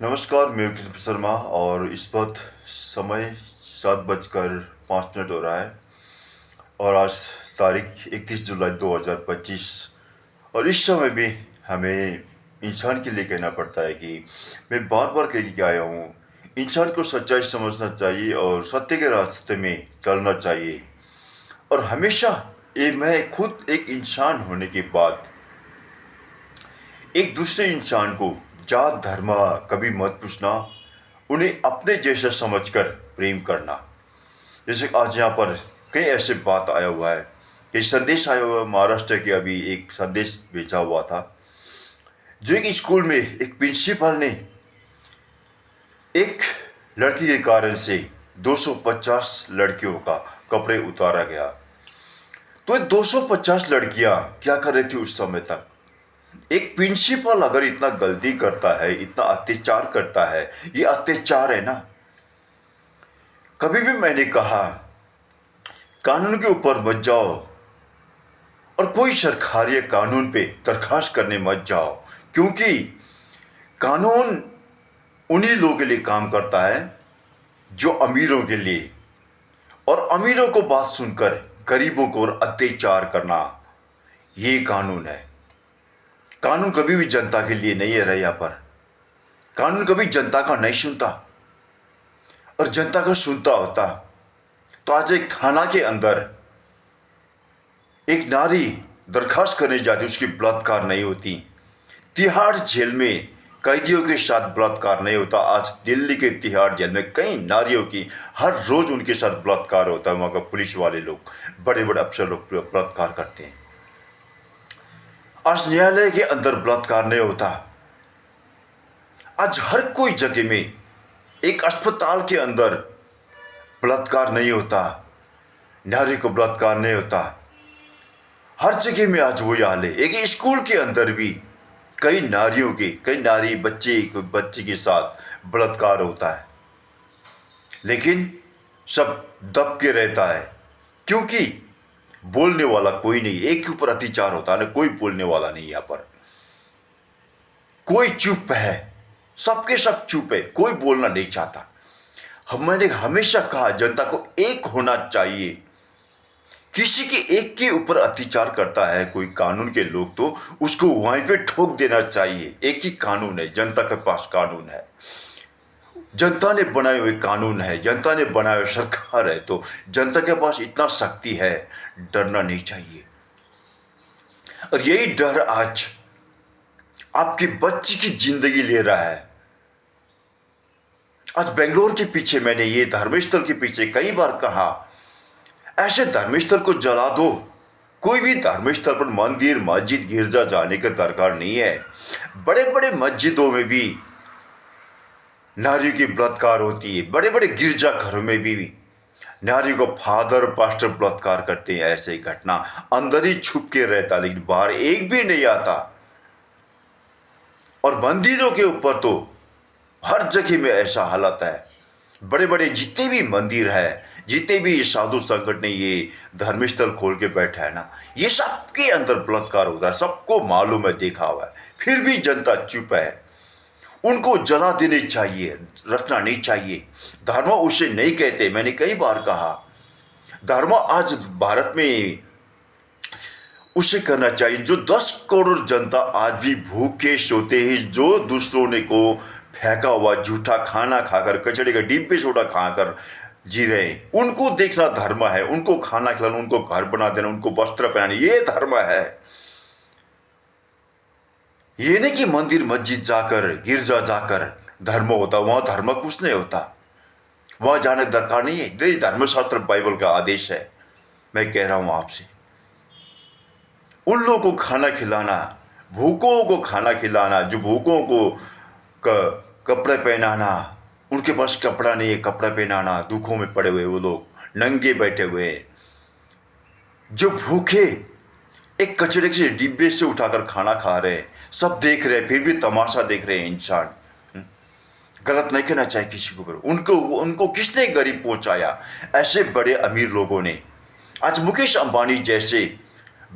नमस्कार, मैं कृष्ण शर्मा और इस वक्त समय 7:05 हो रहा है और आज तारीख 31 जुलाई 2025। और इस समय भी हमें इंसान के लिए कहना पड़ता है कि मैं बार बार कह के आया हूँ, इंसान को सच्चाई समझना चाहिए और सत्य के रास्ते में चलना चाहिए। और हमेशा ये मैं खुद एक इंसान होने के बाद एक दूसरे इंसान को जात धर्म कभी मत पूछना, उन्हें अपने जैसा समझकर प्रेम करना। जैसे आज यहाँ पर कई ऐसे बात आया हुआ है, कई संदेश आया हुआ है। महाराष्ट्र के अभी एक संदेश भेजा हुआ था, जो एक स्कूल में एक प्रिंसिपल ने एक लड़की के कारण से 250 लड़कियों का कपड़े उतारा गया। तो ये 250 लड़कियां क्या कर रही थी उस समय तक? एक प्रिंसिपल अगर इतना गलती करता है, इतना अत्याचार करता है, ये अत्याचार है ना। कभी भी मैंने कहा, कानून के ऊपर मत जाओ और कोई सरकारी कानून पे दरखास्त करने मत जाओ, क्योंकि कानून उन्हीं लोगों के लिए काम करता है जो अमीरों के लिए, और अमीरों को बात सुनकर गरीबों को और अत्याचार करना, ये कानून है। कानून कभी भी जनता के लिए नहीं है। यहाँ पर कानून कभी जनता का नहीं सुनता, और जनता का सुनता होता तो आज एक थाना के अंदर एक नारी दरखास्त करने जाती, उसकी बलात्कार नहीं होती। तिहाड़ जेल में कैदियों के साथ बलात्कार नहीं होता। आज दिल्ली के तिहाड़ जेल में कई नारियों की हर रोज उनके साथ बलात्कार होता है। वहां का पुलिस वाले लोग, बड़े बड़े अफसर लोग बलात्कार करते हैं। आज न्यायालय के अंदर बलात्कार नहीं होता। आज हर कोई जगह में, एक अस्पताल के अंदर बलात्कार नहीं होता, नारी को बलात्कार नहीं होता। हर जगह में आज वही हाल है। एक स्कूल के अंदर भी कई नारी बच्चे के साथ बलात्कार होता है, लेकिन सब दब के रहता है, क्योंकि बोलने वाला कोई नहीं। एक के ऊपर अत्याचार होता है ना, कोई बोलने वाला नहीं। यहां पर कोई चुप है, सबके सब चुप है, कोई बोलना नहीं चाहता। मैंने हमेशा कहा, जनता को एक होना चाहिए। किसी के एक के ऊपर अत्याचार करता है कोई कानून के लोग, तो उसको वहीं पे ठोक देना चाहिए। एक ही कानून है, जनता के पास कानून है, जनता ने बनाए हुए कानून है, जनता ने बनाए हुए सरकार है, तो जनता के पास इतना शक्ति है, डरना नहीं चाहिए। और यही डर आज आपके बच्चे की जिंदगी ले रहा है। आज बेंगलोर के पीछे, मैंने ये धर्मस्थल के पीछे कई बार कहा, ऐसे धर्मस्थल को जला दो। कोई भी धर्मस्थल पर मंदिर, मस्जिद, गिरजा जाने का दरकार नहीं है। बड़े बड़े मस्जिदों में भी नारियों की बलात्कार होती है। बड़े बड़े गिरजा घरों में भी नारी को फादर पास्टर बलात्कार करते हैं। ऐसे घटना अंदर ही छुप के रहता, लेकिन बाहर एक भी नहीं आता। और मंदिरों के ऊपर तो हर जगह में ऐसा हालत है। बड़े बड़े जितने भी मंदिर है, जितने भी साधु संगठन ने ये धर्मस्थल खोल के बैठा है ना, ये सबके अंदर बलात्कार होता है, सबको मालूम है, देखा हुआ है। फिर भी जनता चुप है। उनको जला देनी चाहिए, रखना नहीं चाहिए। धर्म उसे नहीं कहते। मैंने कई बार कहा, धर्म आज भारत में उसे करना चाहिए जो 10 करोड़ जनता आज भी भूखे सोते हैं, जो दूसरों ने को फेंका हुआ झूठा खाना खाकर, कचड़े का डिब्बे सोडा खाकर जी रहे हैं। उनको देखना धर्म है। उनको खाना खिलाना, उनको घर बना देना, उनको वस्त्र पहनाना, ये धर्म है। ये नहीं कि मंदिर मस्जिद जाकर, गिरजा जाकर धर्म होता। वहां धर्म कुछ नहीं होता, वहां जाने दरकार नहीं है। ये धर्मशास्त्र बाइबल का आदेश है। मैं कह रहा हूं आपसे, उन लोगों को खाना खिलाना, भूखों को खाना खिलाना, जो भूखों को कपड़े पहनाना, उनके पास कपड़ा नहीं है, कपड़ा पहनाना, दुखों में पड़े हुए वो लोग नंगे बैठे हुए, जो भूखे एक कचड़े से डिब्बे से उठाकर खाना खा रहे हैं, सब देख रहे हैं, फिर भी तमाशा देख रहे हैं। इंसान गलत नहीं कहना चाहिए किसी को, उनको किसने गरीब पहुंचाया? ऐसे बड़े अमीर लोगों ने। आज मुकेश अंबानी जैसे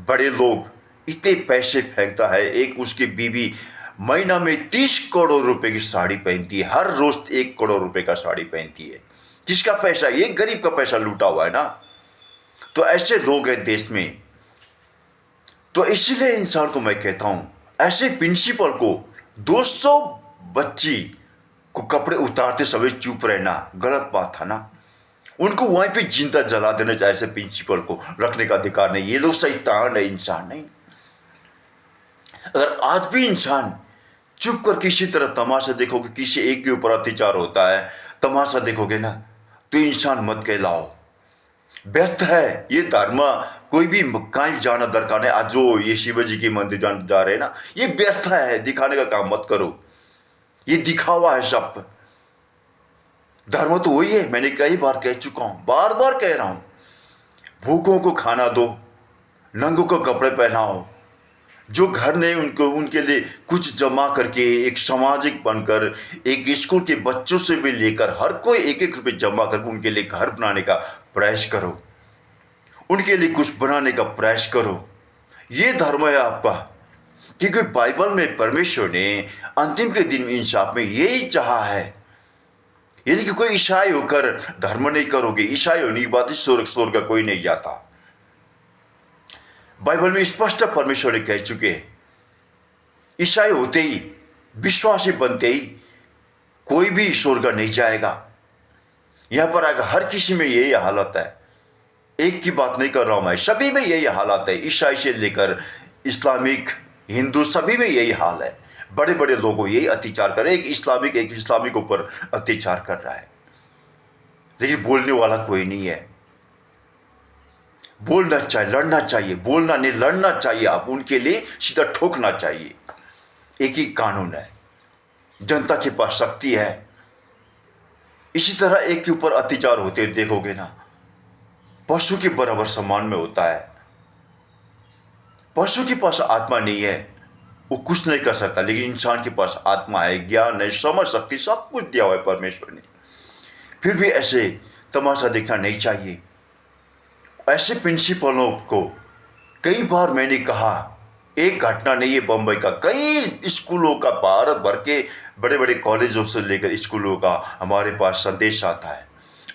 बड़े लोग इतने पैसे फेंकता है, एक उसकी बीवी महीना में 30 करोड़ रुपए की साड़ी पहनती है, हर रोज 1 करोड़ रुपए का साड़ी पहनती है। किसका पैसा? ये गरीब का पैसा लूटा हुआ है ना। तो ऐसे लोग हैं देश में। तो इसीलिए इंसान को मैं कहता हूं, ऐसे प्रिंसिपल को 200 बच्ची को कपड़े उतारते समय चुप रहना गलत बात था ना। उनको वहीं पे जिंदा जला देना चाहिए। ऐसे प्रिंसिपल को रखने का अधिकार नहीं। ये लोग शैतान है, इंसान नहीं। अगर आज भी इंसान चुप कर किसी तरह तमाशा देखोगे, किसी एक के ऊपर अत्याचार होता है, तमाशा देखोगे ना, तो इंसान मत कहलाओ। व्यर्थ है ये धर्म। कोई भी कहीं जाना दरकार नहीं। आज जो ये शिवाजी के मंदिर जा रहे हैं ना, ये व्यर्थ है। दिखाने का काम मत करो, ये दिखावा है सब। धर्म तो वही है। मैंने कई बार कह चुका हूं, बार बार कह रहा हूं। भूखों को खाना दो, नंगों को कपड़े पहनाओ, जो घर नहीं उनको उनके लिए कुछ जमा करके एक सामाजिक बनकर एक स्कूल के बच्चों से भी लेकर हर कोई 1-1 रुपये जमा करके उनके लिए घर बनाने का प्रयास करो, उनके लिए कुछ बनाने का प्रयास करो। ये धर्म है आपका। क्योंकि बाइबल में परमेश्वर ने अंतिम के दिन इंसाफ में यही चाहा है। यानी कि कोई ईसाई होकर धर्म नहीं करोगे, ईसाई होने की बात स्वर्ग का कोई नहीं जाता। बाइबल में स्पष्ट परमेश्वर ने कह चुके हैं, ईसाई होते ही, विश्वासी बनते ही कोई भी स्वर्ग नहीं जाएगा। यहां पर आकर हर किसी में यही हालत है। एक की बात नहीं कर रहा हूं मैं, सभी में यही हालत है। ईसाई से लेकर इस्लामिक, हिंदू, सभी में यही हाल है। बड़े बड़े लोगों यही अत्याचार कर रहे हैं। एक इस्लामिक ऊपर अत्याचार कर रहा है, लेकिन बोलने वाला कोई नहीं है। बोलना चाहिए, लड़ना चाहिए। बोलना नहीं, लड़ना चाहिए। आप उनके लिए सीधा ठोकना चाहिए। एक ही कानून है, जनता के पास शक्ति है। इसी तरह एक के ऊपर अत्याचार होते देखोगे ना, पशु के बराबर सम्मान में होता है। पशु के पास आत्मा नहीं है, वो कुछ नहीं कर सकता, लेकिन इंसान के पास आत्मा है, ज्ञान है, समझ शक्ति, सब कुछ दिया हुआ है परमेश्वर ने। फिर भी ऐसे तमाशा देखना नहीं चाहिए। ऐसे प्रिंसिपलों को कई बार मैंने कहा, एक घटना नहीं है बंबई का, कई स्कूलों का, भारत भर के बड़े बड़े कॉलेजों से लेकर स्कूलों का हमारे पास संदेश आता है।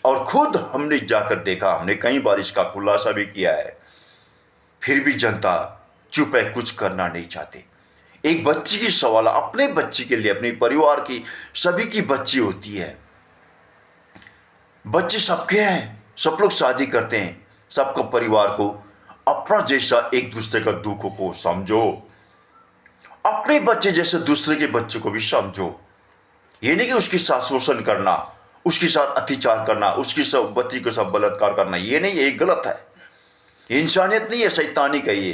और खुद हमने जाकर देखा, हमने कई बार इसका खुलासा भी किया है। फिर भी जनता चुप है, कुछ करना नहीं चाहते। एक बच्ची की सवाल, अपने बच्ची के लिए, अपने परिवार की, सभी की बच्ची होती है। बच्चे सबके हैं, सब लोग शादी करते हैं। सबको, परिवार को अपना जैसा एक दूसरे का दुखों को समझो। अपने बच्चे जैसे दूसरे के बच्चे को भी समझो। ये नहीं कि उसके साथ शोषण करना, उसके साथ अत्याचार करना, उसकी सब बच्ची के साथ बलात्कार करना, ये नहीं, ये गलत है। ये इंसानियत नहीं है, शैतानी का ये।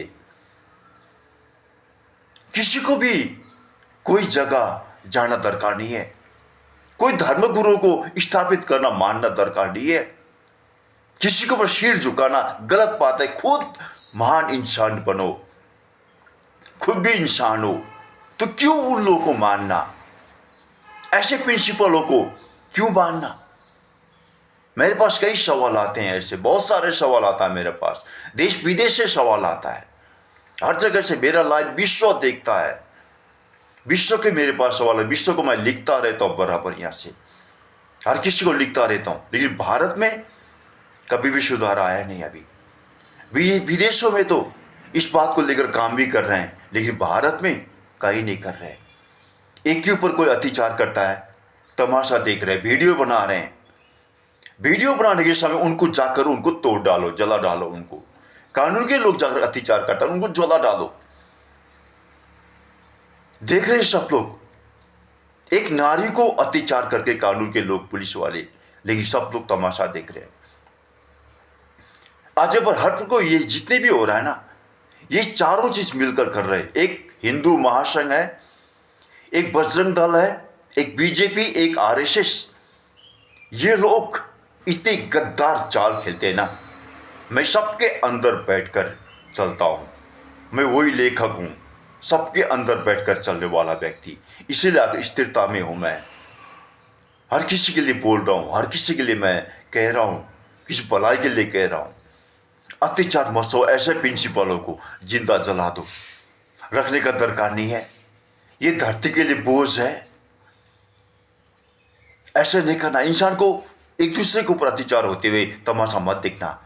किसी को भी कोई जगह जाना दरकार नहीं है। कोई धर्मगुरु को स्थापित करना, मानना दरकार नहीं है। किसी के ऊपर सिर झुकाना गलत बात है। खुद महान इंसान बनो, खुद भी इंसान हो, तो क्यों उन लोगों को मानना? ऐसे प्रिंसिपलों को क्यों मानना? मेरे पास कई सवाल आते हैं, ऐसे बहुत सारे सवाल आता है मेरे पास। देश विदेश से सवाल आता है, हर जगह से। मेरा लाइव विश्व देखता है, विश्व के मेरे पास सवाल है। विश्व को मैं लिखता रहता हूं बराबर, यहां से हर किसी को लिखता रहता हूं। लेकिन भारत में कभी भी सुधार आया नहीं। अभी विदेशों में तो इस बात को लेकर काम भी कर रहे हैं, लेकिन भारत में कहीं नहीं कर रहे। एक के ऊपर कोई अत्याचार करता है, तमाशा देख रहे हैं, वीडियो बना रहे हैं। वीडियो बनाने के समय उनको जाकर उनको तोड़ डालो, जला डालो। उनको कानून के लोग जाकर अत्याचार करता है, उनको जला डालो। देख रहे हैं सब लोग, एक नारी को अत्याचार करके कानून के लोग, पुलिस वाले, लेकिन सब लोग तमाशा देख रहे हैं। आज पर हर को ये जितने भी हो रहा है ना, ये चारों चीज मिलकर कर रहे हैं। एक हिंदू महासंघ है, एक बजरंग दल है, एक बीजेपी, एक आरएसएस। ये लोग इतने गद्दार चाल खेलते हैं ना। मैं सबके अंदर बैठकर चलता हूं, मैं वही लेखक हूं, सबके अंदर बैठकर चलने वाला व्यक्ति। इसीलिए स्थिरता में हूं मैं। हर किसी के लिए बोल रहा हूं, हर किसी के लिए मैं कह रहा हूं, किसी भलाई के लिए कह रहा हूं। अत्याचार मत हो, ऐसे प्रिंसिपलों को जिंदा जला दो, रखने का दरकार नहीं है। ये धरती के लिए बोझ है। ऐसे नहीं करना। इंसान को एक दूसरे के ऊपर अत्याचार होते हुए तमाशा मत देखना।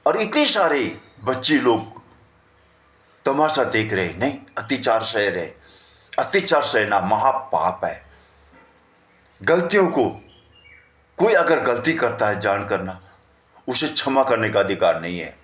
और इतने सारे बच्चे लोग तमाशा देख रहे, नहीं, अत्याचार सह रहे। अत्याचार सहना महापाप है। गलतियों को, कोई अगर गलती करता है जान करना, उसे क्षमा करने का अधिकार नहीं है।